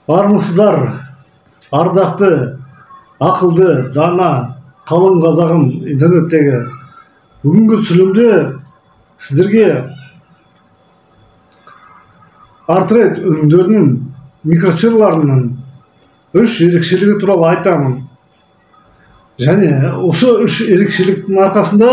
Армысыздар, ардақты, ақылды, дана, қалың қазағым интернеттегі. Бүгінгі түсірілімде сіздерге артрейд өнімдерінің микросфераларының үш ерекшелігі туралы айтамын. Және осы үш ерекшеліктің арқасында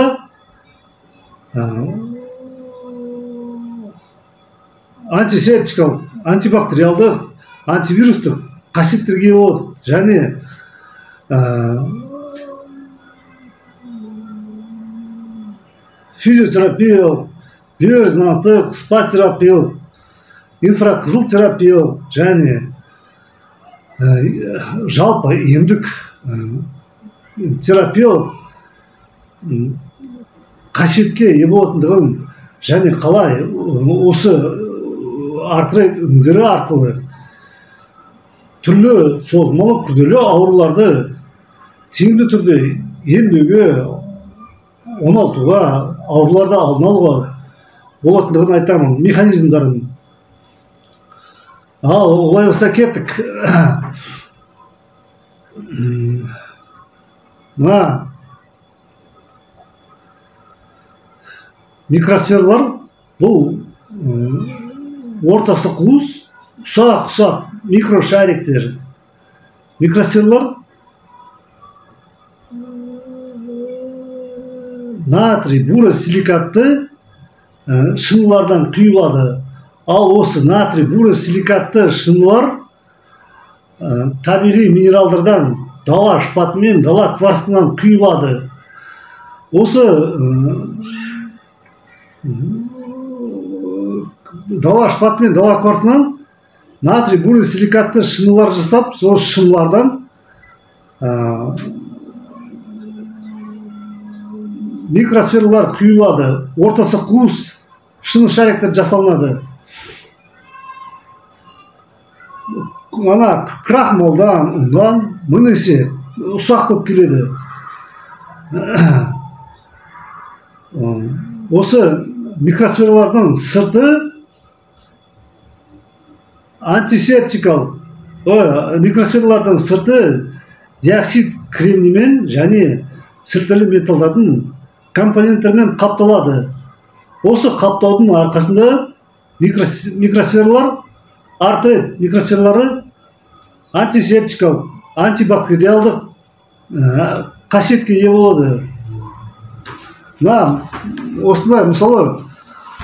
антисептикалық, антибактериалдық, антивирустық қасиеттерге болады. Және физиотерапиялық, биорезонанстық, спа терапиялық, инфрақызыл терапиялық және жалпы емдік терапиялық қасиетке ие болатындығын және қалай осы артрейд өнімдері арқылы түрлі созылмалы күрделі ауруларды тиімді түрде емдеуге, оңалтуға, ауруларды алдын алуға болатындығын айтамын, механизмдарын. Ал олай болса кеттік. Мына микросфералар бұл ортасы қуыс, ұсақ микрошариктер. Микросфералар натрий буросиликатты шынылардан құйылады. Ал осы натрий буросиликатты шынылар табиғи минералдардан, дала шпаты мен дала кварцынан құйылады. Осы дала шпаты мен дала кварцынан натрий буросиликатты шынылар жасап, сол шынылардан микросфералар құйылады. Ортасы қуыс шыны шариктер жасалынады. Ана крахмалдан, ұндан мың есе ұсақ болып келеді. Осы микросфералардың сырты антисептикалық. Микросфералардың сырты диоксид кремниймен және сіртілі металдардың компоненттермен қапталады. Осы қаптаудың арқасында микросфералар, артрейд микросфералары антисептикалық, антибактериалдық қасиетке ие болады. Осындай мысалы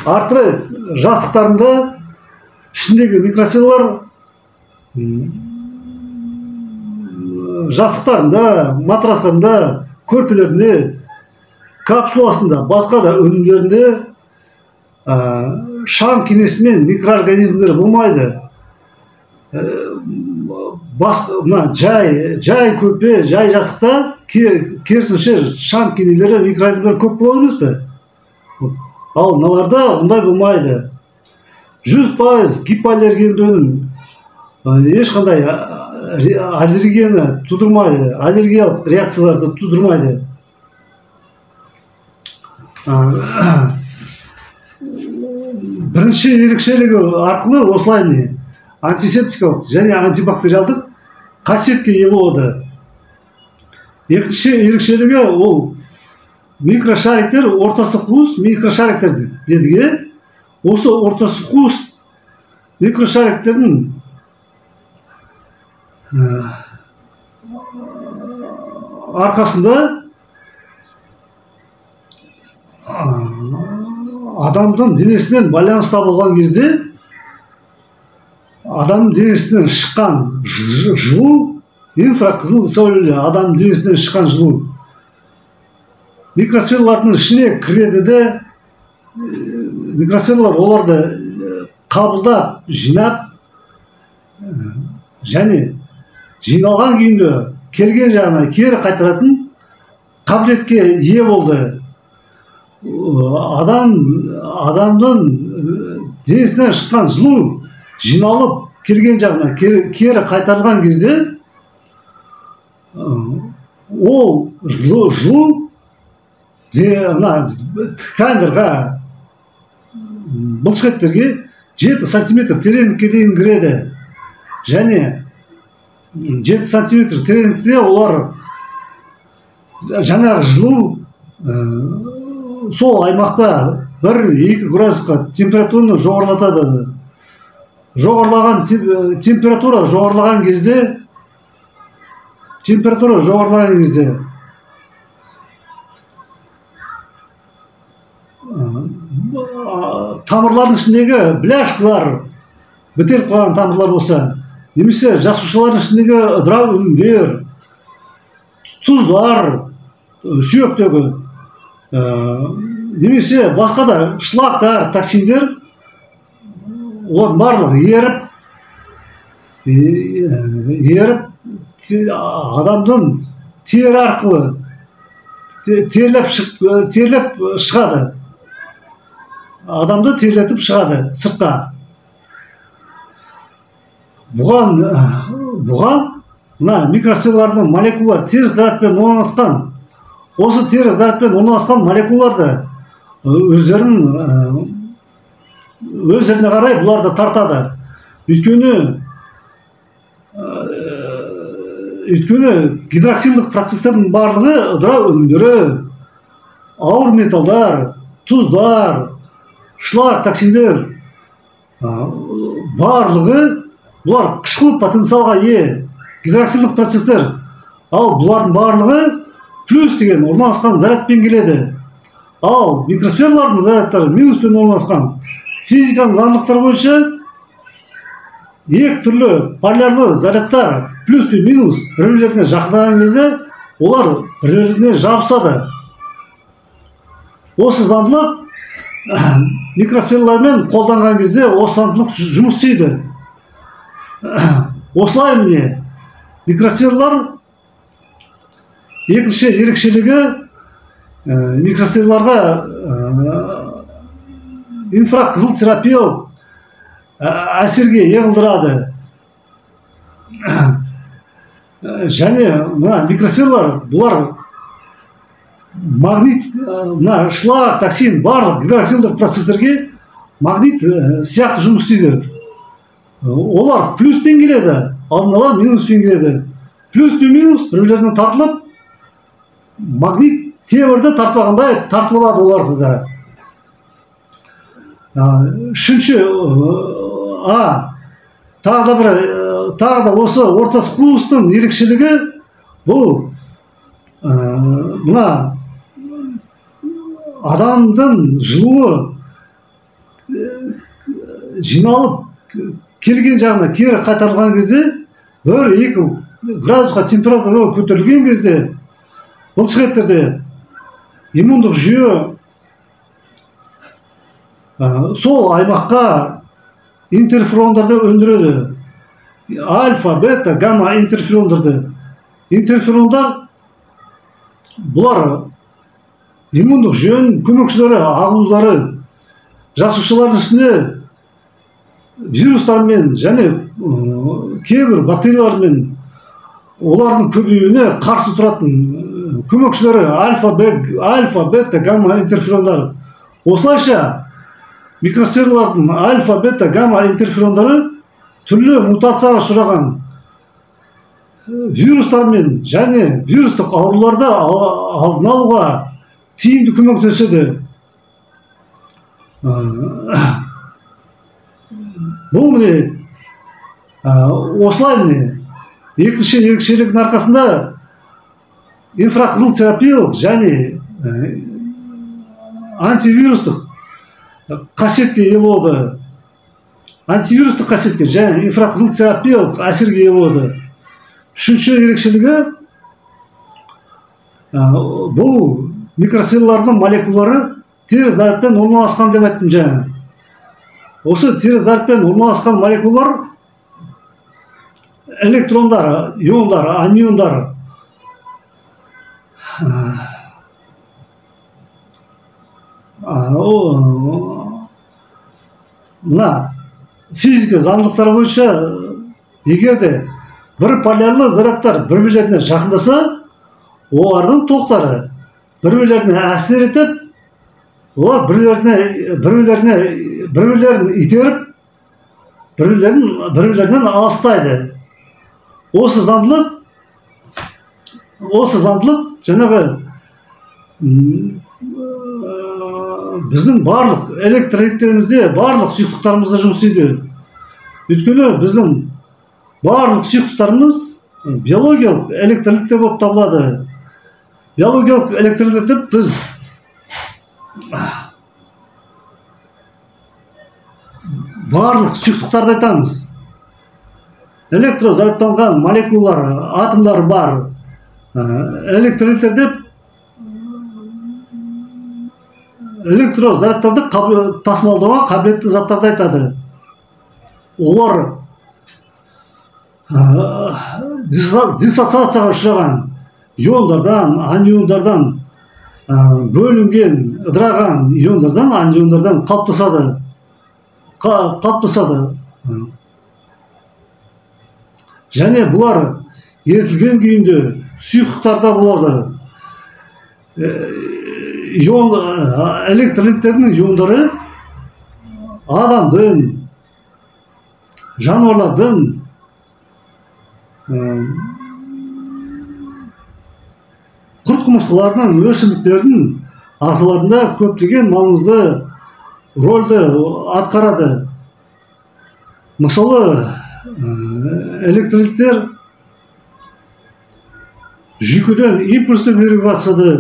артрейд жастықтарында ішіндегі микросфералар жастықтарында, матрастарында, көрпелерінде, капсуласында, басқа да өнімдерінде шам кенесімен микроорганизмдер болмайды. Жай көрпе, жай жастықта керісінше шам кенелері, микроорганизмдер көп болады емес пе? Ал мыналарда ондай болмайды. 100% гипоаллергенді өнім ешқандай аллергияны тудырмайды, аллергиялық реакцияларды тудырмайды. Бірінші ерекшелігі арқылы осылай антисептикалық және антибактериалдық қасиетке ие болады. Екінші ерекшелігі ол микрошариктер, ортасы қуыс микрошариктер дедіге. Осы ортасы қуыс микрошариктердің арқасында адамдың денесімен байланыста болған кезде адамның денесінен шыққан жылу, инфрақызыл сәулелі адамның денесінен шыққан жылу микросфералардың ішіне кіреді де, микросфералар оларды қабылдап, жинап және жиналған күйінде келген жағына кері қайтаратын қабілетке ие болды. Адамның денесінен шыққан жылу жиналып келген жағына кері қайтарылған кезде ол жылу ткандарға, бұлшықеттерге 7 сантиметр тереңдікке дейін кіреді. Және 7 сантиметр тереңдікте олар жаңағы жылу сол аймақта 1-2 градусқа температураны жоғарлатады. Жоғарлаған температура жоғарлаған кезде тамырлардың ішіндегі бляшкалар бітеліп қалған тамырлар болса, немесе жасушалардың ішіндегі ыдырау өнімдер, тұздар, сүйектегі, немесе басқа да шлактар, токсиндер, олар барлығы еріп адамдың тері арқылы терлеп шығады. Адамды терлетіп шығады сыртқа. Бұған микроселлардың молекулалар теріс зарядпен орналасқан. Осы теріс зарядпен орналасқан молекулаларды өздеріне қарай бұларды тартады. Өйткені гидроксилдік процестердің барлығы ыдырау өнімдері, ауыр металдар, тұздар, шлак, токсиндер барлығы бұлар қышқыл потенциалға ие гидроксилдік процестер. Ал бұлардың барлығы плюс деген орналасқан зарядпен келеді. Ал микросфералардың зарядтары минуспен орналасқан. Физиканың заңдылықтары бойынша екі түрлі полярлы зарядтар плюс пен минус бір-бірлеріне жақындаған кезде олар бір-біріне жабысады. Осы заңдылық микросфералармен қолданған кезде осы заңдылық жұмыс істейді. Осылай міне микросфералар екінші ерекшелігі микросфераларға инфрақызыл терапиялық әсерге еғылдырады. Және микросфералар бұлар магнит, шлак, токсин барлық гидроксилдік процестерге магнит сияқты жұмыс істейді. Олар плюспен келеді, алдын ала минуспен келеді. Плюс пен минус бір-бірлеріне тартылып, магнит темірді тартпағандай тартып алады оларды да. Үшінші, тағы да осы ортасы қуыстың ерекшелігі бұл мына адамдың жылуы жиналып келген жағына кері қайтарылған кезде 1-2 градусқа температура көтерілген кезде бұлшықеттерде иммундық жүйе сол аймаққа интерферондарды өндіреді. Альфа, бета, гамма интерферондарды. Интерферондар бұлар иммундық жүйенің көмекшілері, ағуыздары, жасушалардың ішінде вирустармен және кейбір бактериялармен олардың көбеюіне қарсы тұратын көмекшілері альфа, бета, гамма интерферондары. Осылайша микросфералардың альфа, бета, гамма интерферондары түрлі мутацияға ұшыраған вирустармен және вирустық ауруларды алдын алуға тиімді көмектеседі. Бұл міне осылай міне екінші ерекшелігінің арқасында инфрақызыл терапиялық және антивирустық қасиетке ие болды. Антивирустық қасиетке және инфрақызыл терапиялық әсерге ие болды. Үшінші ерекшелігі бұл микросфералардың молекулалары теріс зарядпен орналасқан деп айттым жаңа. Осы теріс зарядпен орналасқан молекулалар электрондар, иондар, аниондар мына физика заңдылықтары бойынша егерде бір полярлы зарядтар бір-бірлеріне жақындаса, олардың тоқтары бір-бірлеріне әсер етіп, олар бір-бірлерін итеріп, бірлерінен алыстайды. Осы заңдылық жаңағы біздің барлық электролиттерімізде, барлық сұйықтықтарымызда жұмыс істейді. Өйткені біздің барлық сұйықтықтарымыз биологиялық электролиттер болып табылады. Биологиялық электролиттерді біз барлық сұйықтықтарды айтамыз. Электрозарядтанған молекулалар, атомдар бар. Электролиттер деп электрозарядтарды тасымалдауға қабілетті заттарды айтады. Олар диссоциацияға ұшыраған иондардан, аниондардан бөлінген, ыдыраған иондардан, аниондардан қалыптасады. Және бұлар ерітілген күйінде сұйықтықтарда болады. Электролиттердің иондары адамдың, жануарлардың, құрт-құмырсқалардың, өсімдіктердің ағзаларында көптеген маңызды рөлді атқарады. Мысалы, электролиттер жүйкеден импульсті беруге қатысады.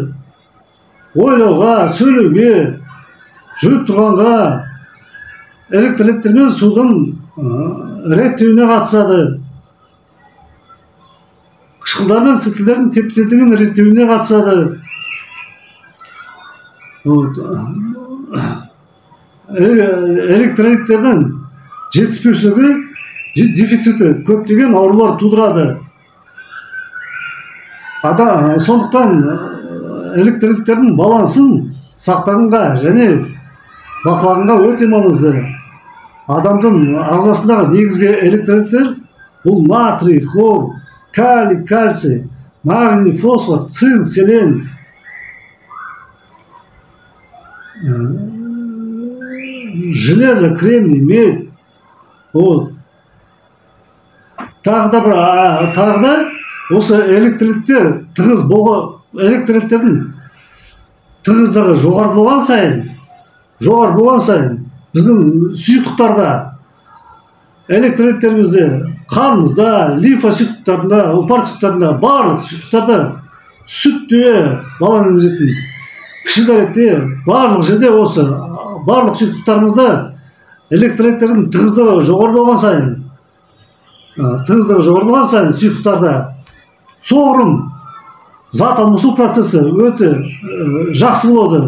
Ойлауға, сөйлеуге, жүріп тұрғанға электролиттер мен судың реттеуіне қатысады. Қышқылдар мен сілтілердің тепе-теңдігін реттеуіне қатысады. Электролиттердің жетіспеушілігі, дефициті көптеген аурулар тудырады. Сондықтан электролиттердің балансын сақтағанға және бақылағанға өте маңызды. Адамдың ағзасындағы негізгі электролиттер бұл натрий, хлор, калий, кальций, магний, фосфор, цинк, селен. Железо, кремний, медь. Тағы да осы электролиттердің тығыздығы жоғары болған сайын біздің сұйықтықтарда, электролиттерімізде, қанымызда, лимфа сұйықтықтарында, ұлпар сұйықтықтарында, барлық сұйықтықтарда, сүтте, баланы емізетін, кіші дәретте, барлық жерде осы барлық сұйықтықтарымызда электролиттердің тығыздығы жоғары болған сайын сұйықтықтарда соғұрлым зат алмасу процесі өте жақсы болады.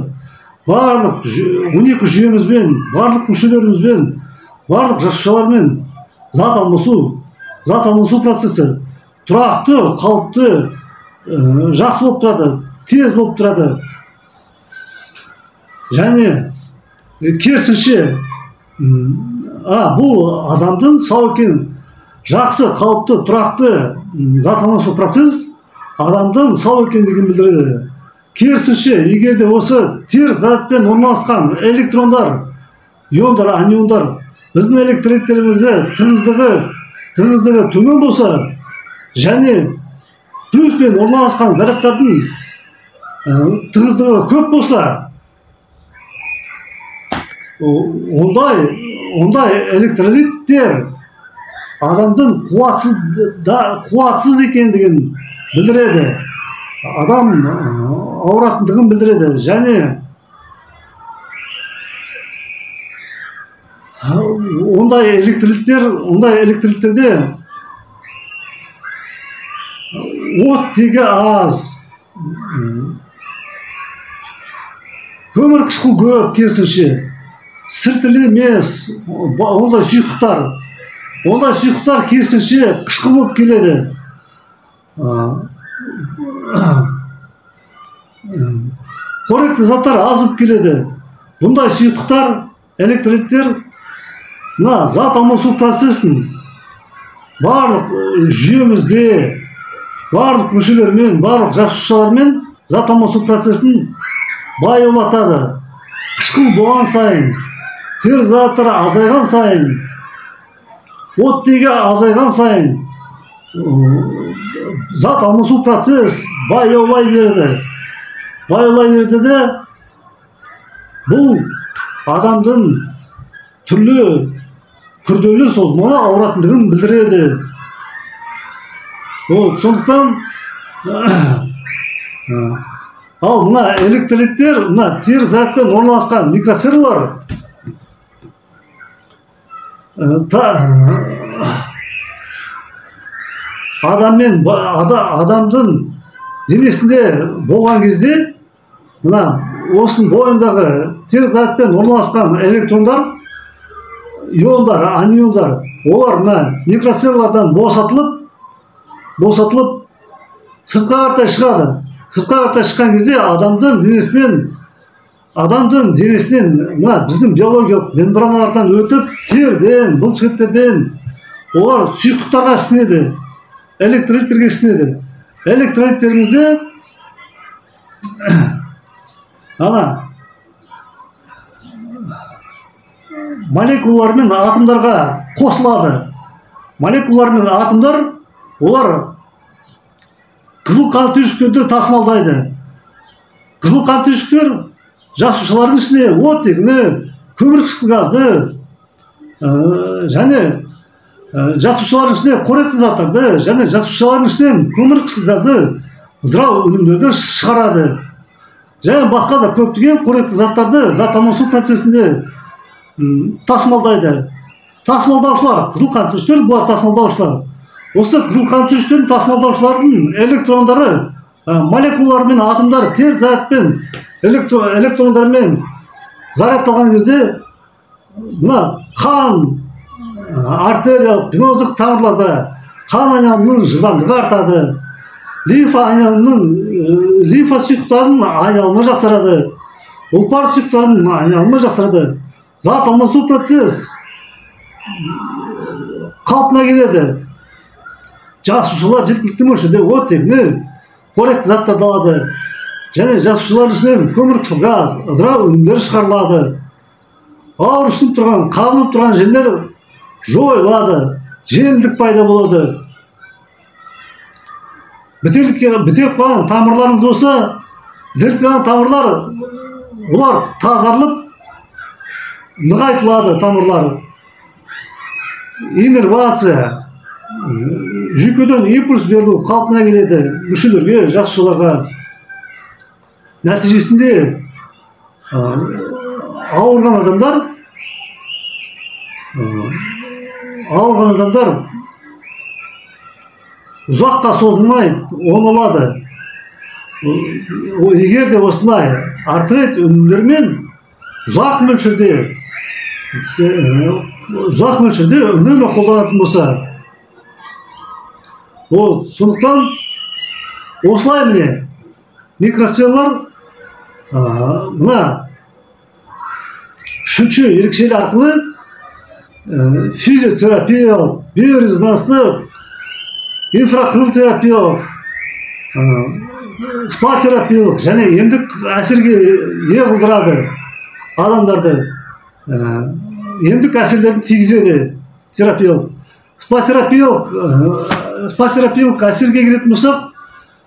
Барлық 12 жүйемізбен, барлық мүшелерімізбен, барлық жасушалармен зат алмасу процесі тұрақты, қалыпты, жақсы болып тұрады, тез болып тұрады. Және керісінше бұл адамдың сау екен, жақсы, қалыпты, тұрақты зат алмасу процесс адамдың сау екендігін білдіреді. Керісінше, егер де осы теріс зарядпен орналасқан электрондар, иондар, аниондар біздің электролиттерімізде тығыздығы төмен болса, және плюспен орналасқан зарядтардың тығыздығы көп болса, ондай электролиттер адамдың қуатсыз екендігін білдіреді. Адам ауыратындығын білдіреді. Және ондай электролиттерде оттегі аз, көмір қышқыл көп, керісінше сіртілі емес, ондай сұйықтықтар керісінше қышқыл болып келеді. Қоректі заттар аз болып келеді. Бұндай сұйықтықтар, электролиттер зат алмасу процесін барлық жүйемізде, барлық мүшелермен, барлық жасушалармен зат алмасу процесін баяулатады. Қышқыл болған сайын, теріс зарядтар азайған сайын оттегі азайған сайын зат алмасу процесс баяулай берді. Баяулай берді де бұл адамдың түрлі күрделі созылмалы ауыратындығын білдіреді. Сондықтан ал мына электролиттер, мына теріс зарядпен орналасқан микросфералар адамдың денесінде болған кезде мына осының бойындағы теріс зарядпен орналасқан электрондар, иондар, аниондар, олар мына микросфералардан босатылып сыртқа қарай шығады. Сыртқа қарай шыққан кезде адамдың денесінен мына біздің биологиялық мембраналардан өтіп, терден, бұлшықеттерден олар сұйықтықтарға сіңеді, электролиттерге сіңеді. Электролиттерімізде молекулалар мен атомдарға қосылады. Молекулалар мен атомдар олар қызыл қант түйіршіктерді тасымалдайды. Қызыл қант түйіршіктер жасушалардың ішіне оттегіні, көмірқышқыл газды және жасушалардың ішіне қоректі заттарды және жасушалардың ішінен көмірқышқыл газды ыдырау өнімдерді шығарады. Және басқа да көптеген қоректі заттарды зат алмасу процесінде тасымалдайды. Тасымалдаушылар, қызыл қант түйіршіктер, бұлар тасымалдаушылар. Осы қызыл қант түйіршіктерін тасымалдаушылардың электрондары, молекулалар мен атомдар теріс зарядпен электрондармен зарядталған кезде мына қан, артериялық, венозық тамырларда қан айналымының жылдамдығы артады. Лимфа сұйықтарының айналымы жақсарады. Ұлпар сұйықтарының айналымы жақсарады. Зат алмасу процесс қалпына келеді. Жасушалар жеткілікті мөлшерде оттегіні, қоректі заттарды алады. Және жасушалардың ішінен көмірқышқыл газ, ыдырау өнімдері шығарылады. Ауырсынып тұрған, қабынып тұрған жерлер жойылады. Жеңілдік пайда болады. Бітеліп қалған тамырларыңыз болса, бітеліп қалған тамырлар олар тазарылып, нығайтылады тамырлар. Иннервация, жүйкеден импульс берілу қалпына келеді мүшелерге, жасушаларға. Нәтижесінде ауырған адамдар ұзаққа созылмай оңалады. Егер де осылай артрит өнімдермен ұзақ мөлшерде үнемі қолданатын болса, сондықтан осылай міне микросфералар мына үшінші ерекшелігі арқылы физиотерапиялық, биорезонанстық, инфрақызыл терапиялық, спа терапиялық және емдік әсерге ие қылдырады адамдарды. Емдік әсерлерін тигізеді терапиялық. Спа терапиялық әсерге келетін болсақ,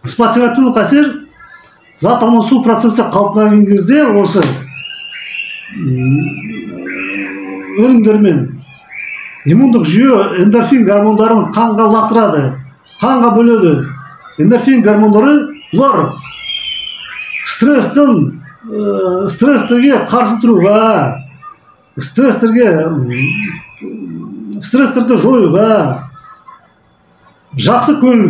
спа терапиялық әсер зат алмасу процесі қалпына келген кезде осы өнімдермен иммундық жүйе эндорфин гормондарын қанға лақтырады, қанға бөледі. Эндорфин гормондары бұлар стресстерге қарсы тұруға, стресстерді жоюға, жақсы көңіл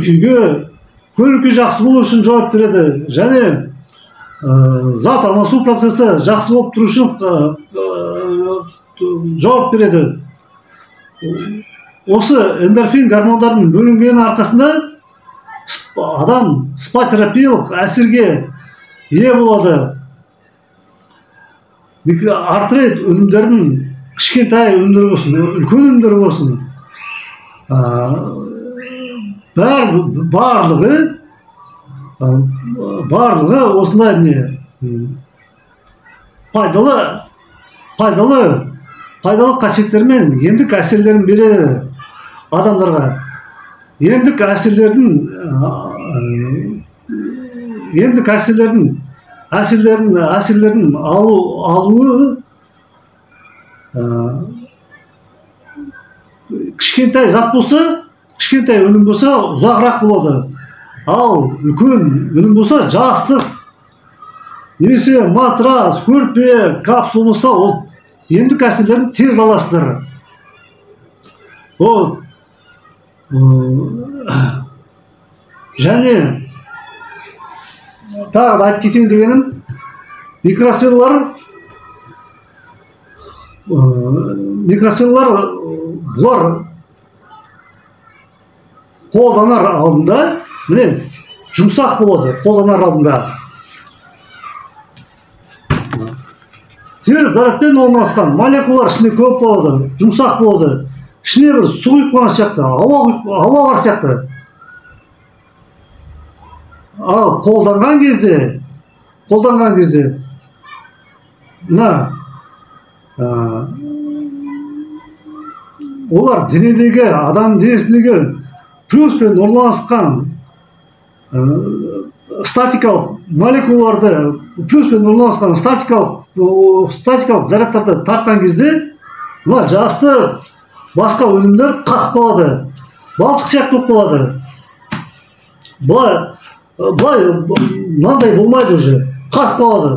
күй жақсы болу үшін жауап береді. Және зат алмасу процесі жақсы болып тұру үшін жауап береді. Осы эндорфин гормондардың бөлінгені арқасында адам спа терапиялық әсерге ие болады. Артрит өнімдердің кішкентай өнімдері болсын, үлкен өнімдері болсын, барлығы осындай пайдалы қасиеттер мен емдік әсерлерін береді. адамдарға емдік әсерлерін алуы кішкентай зат болса, кішкентай өнім болса ұзағырақ болады. Ал үлкен өнім болса жастық, немесе матрас, көрпе, капсул болса, ол емдік әсерлерін тез аласыздар. Және тағы да айтып кетейін дегенім, микросфералар бұлар қолданар алдында, міне, жұмсақ болады қолданар алдында. Теріс зарядпен орналасқан молекулалар ішінде көп болады, жұмсақ болады. Ішіне бір су құйып қойған сияқты, ауа бар сияқты. Ал қолданған кезде олар денедегі, адам денесіндегі плюспен орналасқан статикалық молекулаларды, плюспен орналасқан статикалық зарядтарды тартқан кезде, жасты басқа өнімдер қатып қалады, балшық сияқты болып қалады. Былай мынандай болмайды уже, қатып қалады.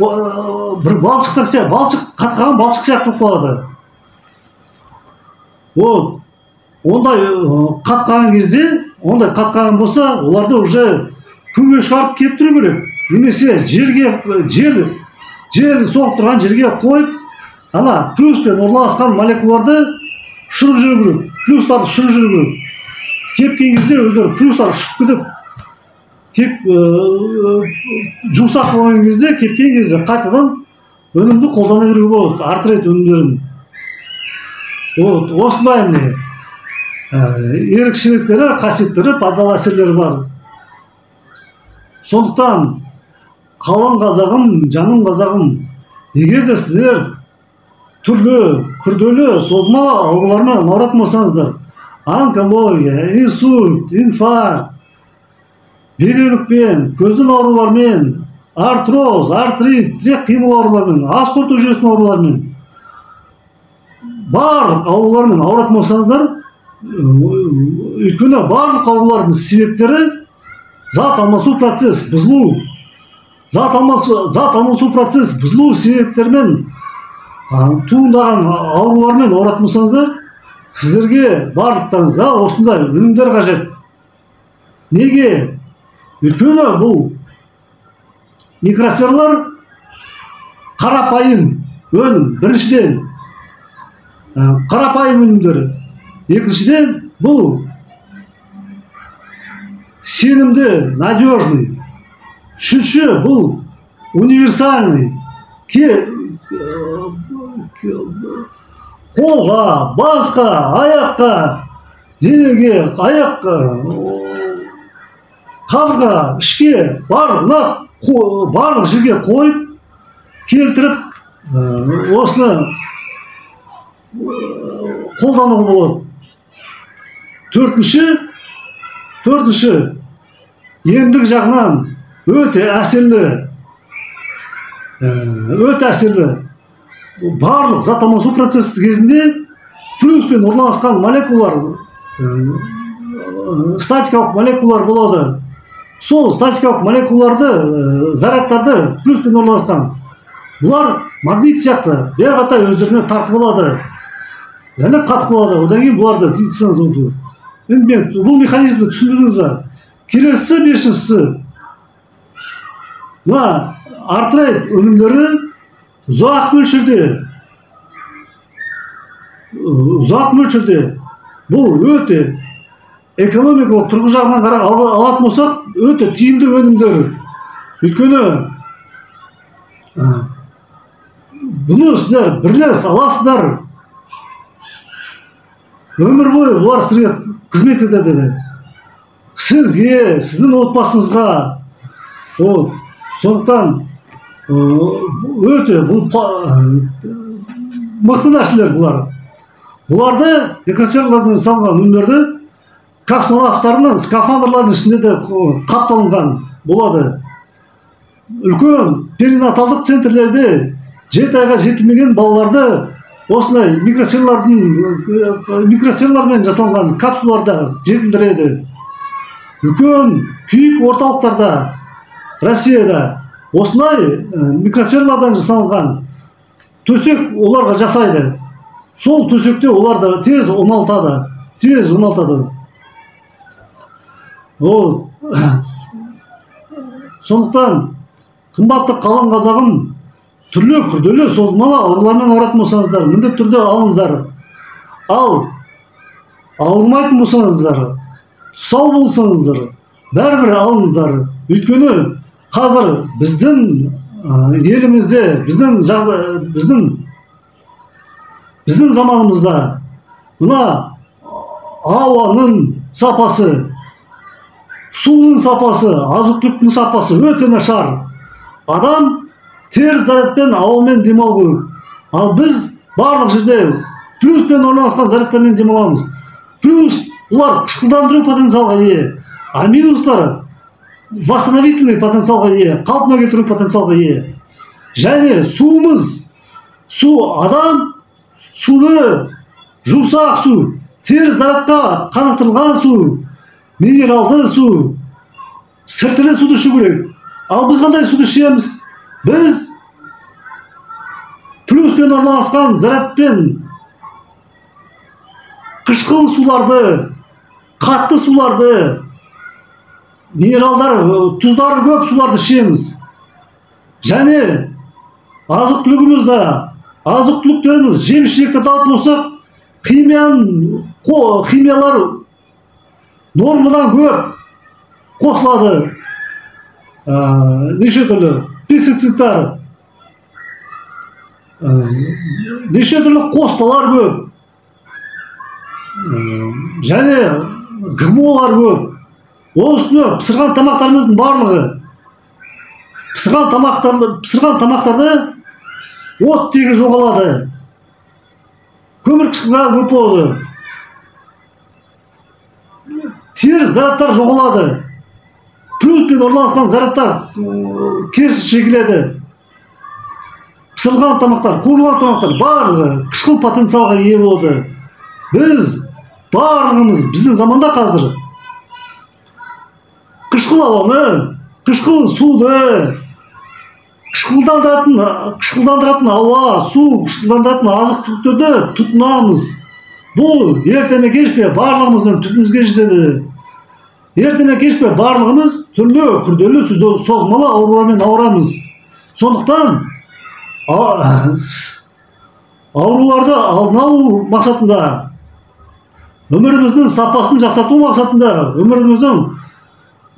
Бір балшықтар сияқты, қатқан балшық сияқты болып қалады. Ондай қатқан болса, оларды уже күнге шығарып келіп тұру керек. Немесе жел соғып тұрған жерге қойып, ана плюспен орналасқан молекулаларды ұшырып жүру керек, плюстарды ұшырып жүру керек. Кепкен кезде өздері плюстар ұшып кетіп, жұмсақ болған кезде, кепкен кезде қайтадан өнімді қолдана беруге болады, артрит өнімдерін. Осындай ерекшеліктері, қасиеттері, пайдалы әсерлері бар. Сондықтан қалың қазағым, жаным қазағым, егер де сіздер түрлі, күрделі, созылмалы аурулармен ауыратын болсаңыздар, онкология, инсульт, инфаркт, бедеулікпен, көздің аурулармен, артроз, артрит, тірек қимыл аурулармен, ас қорыту жүйесінің аурулармен, барлық аурулармен ауыратын болсаңыздар, өйткені барлық аурулардың себептері зат алмасу процесс бұзылу. Зат алмасу процесс бұзылу себептермен туындаған аурулармен ауыратын болсаңыздар, сіздерге барлықтарыңызға осындай өнімдер қажет. Неге? Өйткені бұл микросфералар қарапайым өнім, біріншіден қарапайым өнімдер, екіншіден бұл сенімді, надежный, үшінші бұл универсальный, қолға, басқа, аяққа, денеге, аяққа, қабырға, ішке, барлық жерге қойып, келтіріп, осыны қолдануға болады. Төртінші, емдік жағынан өте әсерлі. Барлық зат алмасу процесі кезінде плюспен орналасқан молекулалар, статикалық молекулалар болады. Сол статикалық молекулаларды, зарядтарды плюспен орналасқан. Бұлар магнит сияқты, бер қаратай өздеріне тартып алады. Және қатып алады. Одан кейін бұларды тиітсеңіз болды. Бұл механизмді түсіндіңіз ба? Келесі, бесіншісі. Артрит өнімдері ұзақ мөлшерде. Бұл өте экономикалық тұрғы жағынан қарап алатын болсақ, өте тиімді өнімдер. Өйткені бұны сіздер бірлес аласыздар. Өмір бойы бұлар сізге қызмет етеді. Сізге, сіздің отбасыңызға. Сондықтан өте бұл мықты нәрселер бұлар. Бұларды микросфералардан жасалған өнімдерді космонавттарының скафандрлардың ішінде де қапталынған болады. Үлкен перинаталдық центрлерде 7 айға жетілмеген балаларды осындай микросфералармен жасалған капсулаларда жетілдіреді. Үлкен күйік орталықтарда Россияда осындай микросфералардан жасалған төсек оларға жасайды. Сол төсекте оларды тез оңалтады. Сондықтан қымбатты қалың қазағым, түрлі күрделі созылмалы аурулармен ауыратын болсаңыздар, міндетті түрде алыңыздар. Ал ауырмайтын болсаңыздар, сау болсаңыздар, бәрібір алыңыздар. Өйткені қазір біздің елімізде, біздің заманымызда мына ауаның сапасы, судың сапасы, азық-түліктің сапасы өте нашар. Адам теріс зарядпен ауамен демалу керек. Ал біз барлық жерде плюспен орналасқан зарядтармен демаламыз. Плюс олар қышқылдандыру потенциалға ие, а минустар восстановительный потенциалға ие, қалпына келтіру потенциалға ие. Және адам суды, жұмсақ су, теріс зарядқа қанықтырылған су, минералды су, сіртілі суды ішу керек. Ал біз қандай суды ішеміз? Біз плюспен орналасқан зарядпен қышқыл суларды, қатты суларды, минералдар, тұздары көп суларды ішеміз. Және азық-түліктеріміз жеміс-жидекті алатын болсақ, химиялар нормадан көп қосылады. Неше түрлі пестицидтар, неше түрлі қоспалар көп, және ГМОлар көп. Осыны пісірған тамақтарымыздың барлығы, пісірған тамақтарды оттегі жоғалады, көмірқышқылдар көп болады, теріс зарядтар жоғалады, плюспен орналасқан зарядтар керісінше келеді. Пісірілген тамақтар, қуырылған тамақтар барлығы қышқыл потенциалға ие болады. Біз барлығымыз біздің заманда қазір қышқыл ауаны, қышқыл суды, қышқылдандыратын ауа, су, қышқылдандыратын азық-түліктерді тұтынамыз. Бұл ертеме кешпе барлығымыздың түпімізге жетеді. Ертеме кешпе барлығымыз түрлі күрделі созылмалы аурулармен ауырамыз. Сондықтан ауруларды алдын алу мақсатында, өміріміздің сапасын жақсарту мақсатында, өміріміздің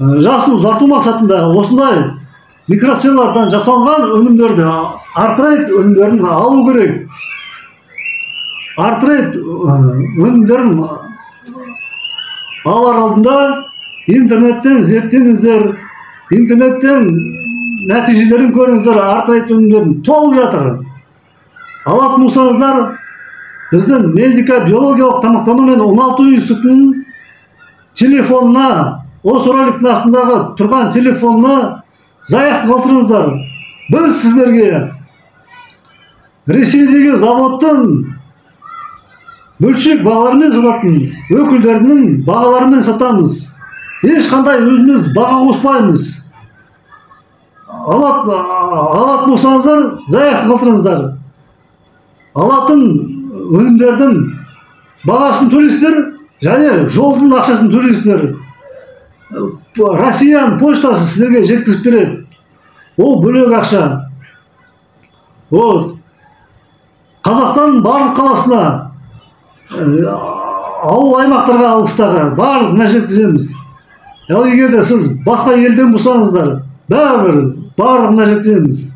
жасын ұзарту мақсатында осындай микросфералардан жасалған өнімдерді, артрейд өнімдерін алу керек. Артрейд өнімдерін алар алдында интернеттен зерттеңіздер, интернеттен нәтижелерін көріңіздер. Артрейд өнімдерін толып жатыр. Алатын болсаңыздар, біздің медико-биологиялық тамақтану мен оңалту институтының телефонына, осы роликтің астындағы тұрған телефонына заявка қалдырыңыздар. Біз сіздерге Ресейдегі заводтың бөлшек бағаларымен сататын өкілдерінің бағаларымен сатамыз. Ешқандай өзіміз баға қоспаймыз. Алатын болсаңыздар, заявка қалдырыңыздар. Алатын өнімдердің бағасын төлейсіздер, және жолдың ақшасын төлейсіздер. Россиян поштасы сіздерге жеткізіп береді. Ол бөлек ақша. Қазақстан барлық қаласына, ауыл аймақтарға алыстағы барлығына жеткіземіз. Ал егер де сіз басқа елден болсаңыздар, барлығына жеткіземіз.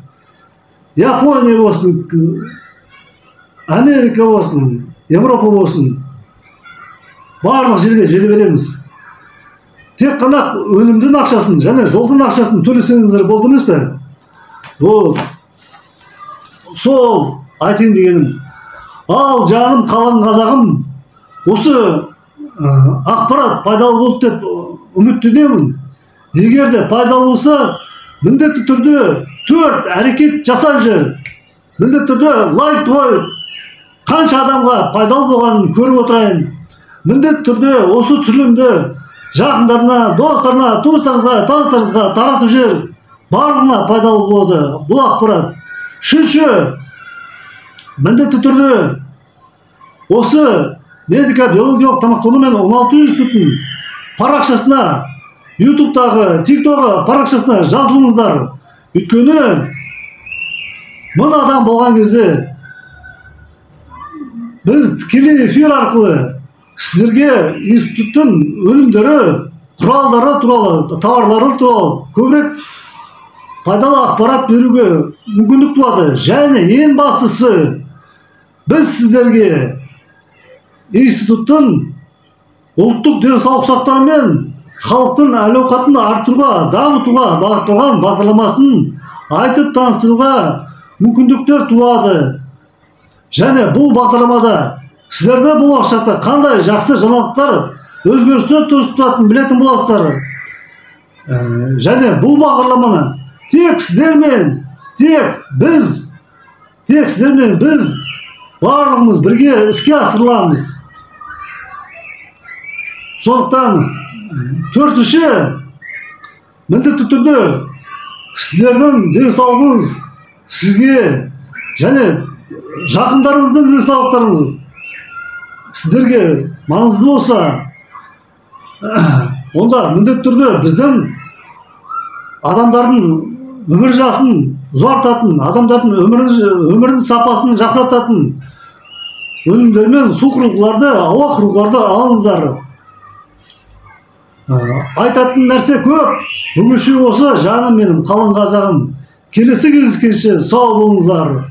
Япония болсын, Америка болсын, Европа болсын, барлық жерге жете береміз. Тек қана өнімдің ақшасын және жолдың ақшасын төлесеңіздер болды емес пе? Сол айтайын дегенім. Ал жаным қалың қазағым, осы ақпарат пайдалы болды деп үміттенемін. Егер де пайдалы болса, міндетті түрде 4 әрекет жасап жүр. Міндетті түрде лайк қойып, қанша адамға пайдалы болғанын көріп отырайын. Міндетті түрде осы түсірілімді жақындарына, достарына, туыстарыңызға, таныстарыңызға таратып жүр. Барлығына пайдалы болады бұл ақпарат. Үшінші, міндетті түрде осы медико-биологиялық тамақтану мен 16 институтының парақшасына, ютубтағы, тиктоғы парақшасына жазылыңыздар. Өйткені 1000 адам болған кезде біз тікелей эфир арқылы сіздерге институттың өнімдері, құралдары туралы, тауарлары туралы көбірек пайдалы ақпарат беруге мүмкіндік туады. Және ең бастысы, біз сіздерге институттың ұлттық денсаулық сақтау мен халықтың әл-ауқатын арттыруға, дамытуға бағытталған бағдарламасын айтып таныстыруға мүмкіндіктер туады. Және бұл бағдарламада сіздерді болашақта қандай жақсы жаңалықтар, өзгерістер тұрғызатынын білетін боласыздар. Және бұл бағдарламаны тек сіздермен біз барлығымыз бірге іске асырыламыз. Сондықтан төртінші, міндетті түрде сіздердің денсаулығыңыз сізге және жақындарыңыздың денсаулықтарыңыз сіздерге маңызды болса, онда міндетті түрде біздің адамдардың өмір жасын ұзартатын, адамдардың өмірінің сапасын жақсартатын өнімдер мен су құрылғыларды, ауа құрылғыларды алыңыздар. Айтатын нәрсе көп. Бүгінше осы, жаным менің, қалың қазағым. Келесі кездескенше сау болыңыздар.